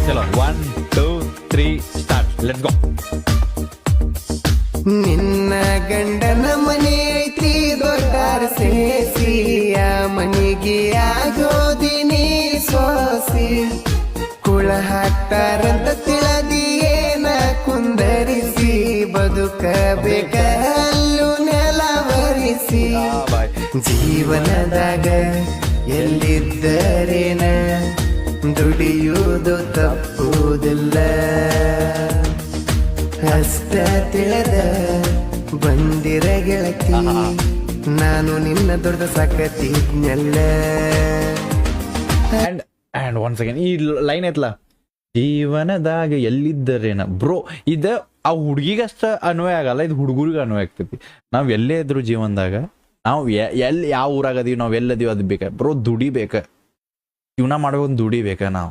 ಚಲೋ 1 2 3 start let's go. ನಿನ್ನ ಗಂಡನ ಮನೆ ಐತಿ ದೊಡ್ಡಾರ ಸೇಸಿಯ ಮನಿಗೆ ಆಗೋದಿನಿ ಸೋಸಿ ಕುಳ ಹಾಕ್ತಾರಂತ ತಿಳಿದಿಯೇನ ಕುಂದರಿಸಿ ಬದುಕಬೇಕ ಅಲ್ಲೂ ನೆಲವರಿಸಿ ಜೀವನದಾಗ ಎಲ್ಲಿದ್ದರೇನ ದುಡಿಯುವುದು ತಪ್ಪುವುದಿಲ್ಲ ಅಷ್ಟ ತಿಳಿದ ಬಂದಿರ ಗೆಳತಿ ನಾನು ನಿನ್ನ ದೊಡ್ಡ ಸಾಕತಿದ್ನೆಲ್ಲ. ಅಂಡ್ ಒನ್ ಸೆಕೆಂಡ್ ಈ ಲೈನ್ ಐತ್ಲ, ಜೀವನದಾಗ ಎಲ್ಲಿದ್ದರೇನ ಬ್ರೋ, ಇದ ಆ ಹುಡುಗಿಗಷ್ಟ ಅನ್ವಯ ಆಗಲ್ಲ, ಇದು ಹುಡುಗರಿಗೆ ಅನ್ವಯ ಆಗ್ತೈತಿ. ನಾವ್ ಎಲ್ಲೇ ಇದ್ರು ಜೀವನದಾಗ ನಾವು ಎಲ್ಲಿ ಯಾವ ಊರಾಗದೀವಿ, ನಾವ್ ಎಲ್ಲದೀವಿ ಅದು ಬೇಕ ಬ್ರೋ, ದುಡಿಬೇಕ, ಜೀವನ ಮಾಡೋ ಒಂದು ದುಡಿಬೇಕ ನಾವು.